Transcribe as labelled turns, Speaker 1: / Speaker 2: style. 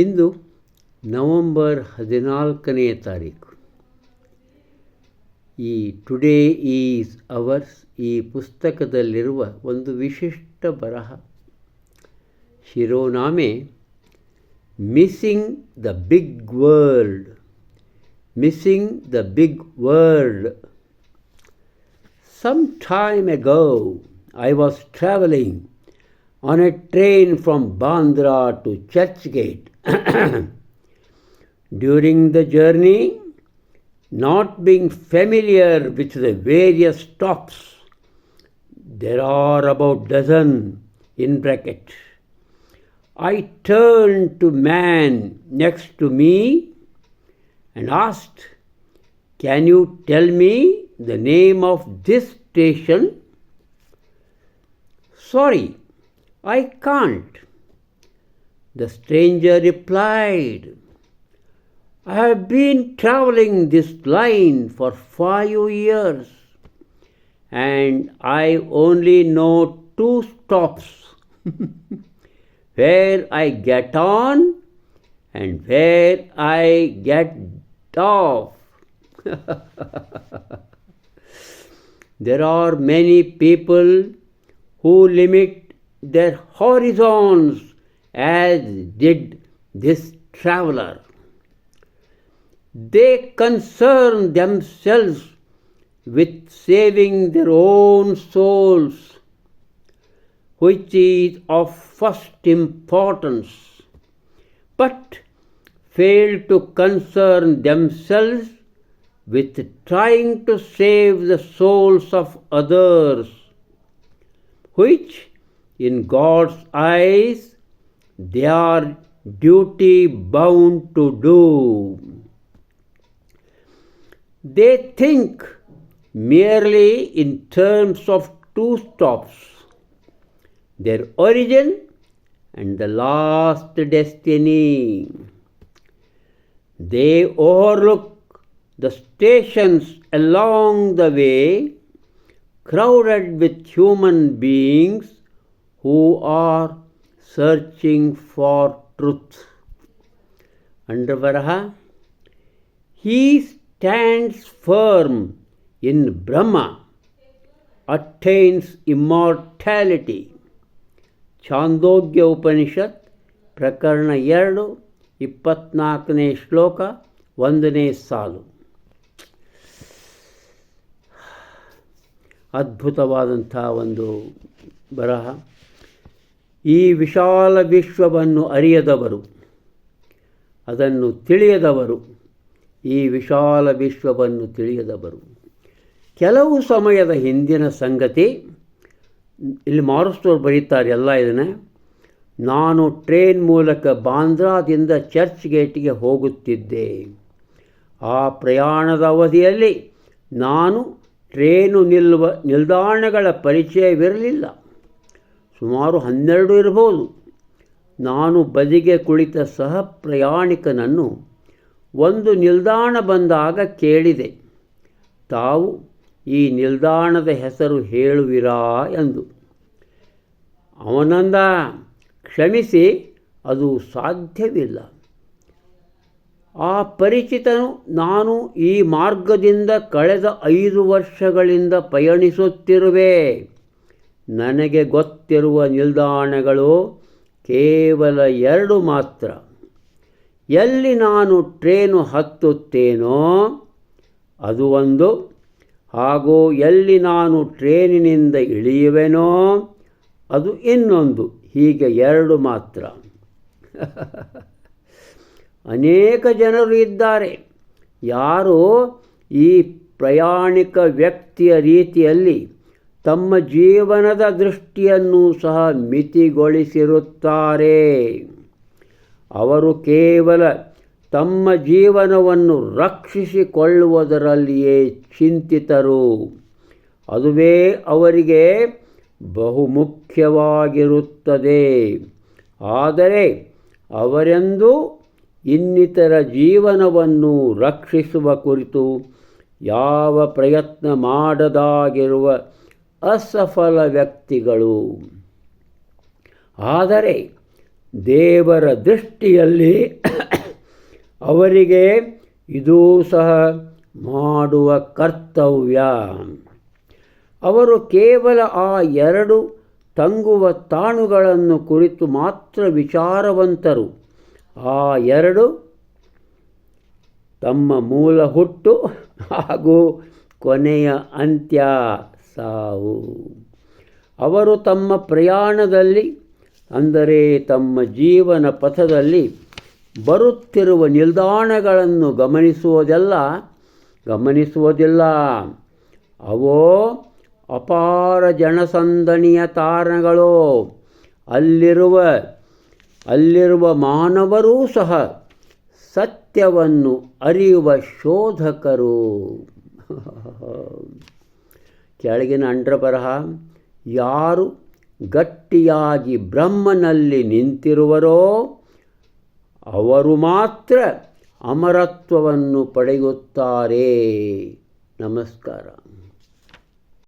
Speaker 1: ಇಂದು November 14ನೇ ತಾರೀಕು. ಈ today is ours ಈ ಪುಸ್ತಕದಲ್ಲಿರುವ ಒಂದು ವಿಶಿಷ್ಟ ಬರಹ. ಶಿರೋನಾಮೆ missing the big world. Missing the big world. Some time ago, I was traveling on a train from Bandra to Churchgate. During the journey, not being familiar with the various stops, there are about dozen in bracket, I turned to man next to me and asked, "Can you tell me the name of this station?" "Sorry, I can't," the stranger replied. "I have been traveling this line for 5 years and I only know 2 stops where I get on and where I get off." There are many people who limit their horizons as did this traveler. They concern themselves with saving their own souls, which is of first importance, but fail to concern themselves with trying to save the souls of others, which in God's eyes they are duty bound to do. They think merely in terms of 2 stops, their origin and the last destiny. They overlook the stations along the way, crowded with human beings who are searching for truth. Under Varaha, he stands firm in Brahma, attains immortality. Chandogya Upanishad ಪ್ರಕರಣ 2 24ನೇ ಶ್ಲೋಕ 1ನೇ ಸಾಲು. ಅದ್ಭುತವಾದಂಥ ಒಂದು ಬರಹ. ಈ ವಿಶಾಲ ವಿಶ್ವವನ್ನು ಅರಿಯದವರು, ಅದನ್ನು ತಿಳಿಯದವರು, ಈ ವಿಶಾಲ ವಿಶ್ವವನ್ನು ತಿಳಿಯದವರು. ಕೆಲವು ಸಮಯದ ಹಿಂದಿನ ಸಂಗತಿ. ಇಲ್ಲಿ ಮಾರುಸ್ತವ್ರು ಬರೀತಾರೆ ಎಲ್ಲ ಇದನ್ನು. ನಾನು ಟ್ರೈನ್ ಮೂಲಕ ಬಾಂದ್ರಾದಿಂದ ಚರ್ಚ್ ಗೇಟಿಗೆ ಹೋಗುತ್ತಿದ್ದೆ. ಆ ಪ್ರಯಾಣದ ಅವಧಿಯಲ್ಲಿ ನಾನು ಟ್ರೇನು ನಿಲ್ಲುವ ನಿಲ್ದಾಣಗಳ ಪರಿಚಯವಿರಲಿಲ್ಲ. ಸುಮಾರು 12 ಇರಬಹುದು. ನಾನು ಬದಿಗೆ ಕುಳಿತ ಸಹ ಪ್ರಯಾಣಿಕನನ್ನು ಒಂದು ನಿಲ್ದಾಣ ಬಂದಾಗ ಕೇಳಿದೆ, "ತಾವು ಈ ನಿಲ್ದಾಣದ ಹೆಸರು ಹೇಳುವಿರಾ?" ಎಂದು. ಅವನಂದ, "ಕ್ಷಮಿಸಿ, ಅದು ಸಾಧ್ಯವಿಲ್ಲ. ಆ ಪರಿಚಿತನು ನಾನು ಈ ಮಾರ್ಗದಿಂದ ಕಳೆದ 5 ವರ್ಷಗಳಿಂದ ಪಯಣಿಸುತ್ತಿರುವೆ. ನನಗೆ ಗೊತ್ತಿರುವ ನಿಲ್ದಾಣಗಳು ಕೇವಲ 2 ಮಾತ್ರ. ಎಲ್ಲಿ ನಾನು ಟ್ರೇನು ಹತ್ತುತ್ತೇನೋ ಅದು ಒಂದು, ಹಾಗೂ ಎಲ್ಲಿ ನಾನು ಟ್ರೇನಿನಿಂದ ಇಳಿಯುವೆನೋ ಅದು ಇನ್ನೊಂದು. ಹೀಗೆ 2 ಮಾತ್ರ. ಅನೇಕ ಜನರು ಇದ್ದಾರೆ, ಯಾರೋ ಈ ಪ್ರಯಾಣಿಕ ವ್ಯಕ್ತಿಯ ರೀತಿಯಲ್ಲಿ ತಮ್ಮ ಜೀವನದ ದೃಷ್ಟಿಯನ್ನು ಸಹ ಮಿತಿಗೊಳಿಸಿರುತ್ತಾರೆ. ಅವರು ಕೇವಲ ತಮ್ಮ ಜೀವನವನ್ನು ರಕ್ಷಿಸಿಕೊಳ್ಳುವುದರಲ್ಲಿಯೇ ಚಿಂತಿತರು. ಅದುವೇ ಅವರಿಗೆ ಬಹುಮುಖ್ಯವಾಗಿರುತ್ತದೆ. ಆದರೆ ಅವರೆಂದೂ ಇನ್ನಿತರ ಜೀವನವನ್ನು ರಕ್ಷಿಸುವ ಕುರಿತು ಯಾವ ಪ್ರಯತ್ನ ಮಾಡದಾಗಿರುವ ಅಸಫಲ ವ್ಯಕ್ತಿಗಳು. ಆದರೆ ದೇವರ ದೃಷ್ಟಿಯಲ್ಲಿ ಅವರಿಗೆ ಇದೂ ಸಹ ಮಾಡುವ ಕರ್ತವ್ಯ. ಅವರು ಕೇವಲ ಆ 2 ತಂಗುವ ತಾಣುಗಳನ್ನು ಕುರಿತು ಮಾತ್ರ ವಿಚಾರವಂತರು. ಆ 2 ತಮ್ಮ ಮೂಲ ಹುಟ್ಟು ಹಾಗೂ ಕೊನೆಯ ಅಂತ್ಯ ಸಾವು. ಅವರು ತಮ್ಮ ಪ್ರಯಾಣದಲ್ಲಿ, ಅಂದರೆ ತಮ್ಮ ಜೀವನ ಪಥದಲ್ಲಿ ಬರುತ್ತಿರುವ ನಿಲ್ದಾಣಗಳನ್ನು ಗಮನಿಸುವುದಿಲ್ಲ. ಅವೋ ಅಪಾರ ಜನಸಂದಣಿಯ ತಾಣಗಳು. ಅಲ್ಲಿರುವ ಮಾನವರೂ ಸಹ ಸತ್ಯವನ್ನು ಅರಿಯುವ ಶೋಧಕರು. ಕೆಳಗಿನ ಅಂಡ್ರಬರಹ: ಯಾರು ಗಟ್ಟಿಯಾಗಿ ಬ್ರಹ್ಮನಲ್ಲಿ ನಿಂತಿರುವರೋ ಅವರು ಮಾತ್ರ ಅಮರತ್ವವನ್ನು ಪಡೆಯುತ್ತಾರೆ. ನಮಸ್ಕಾರ.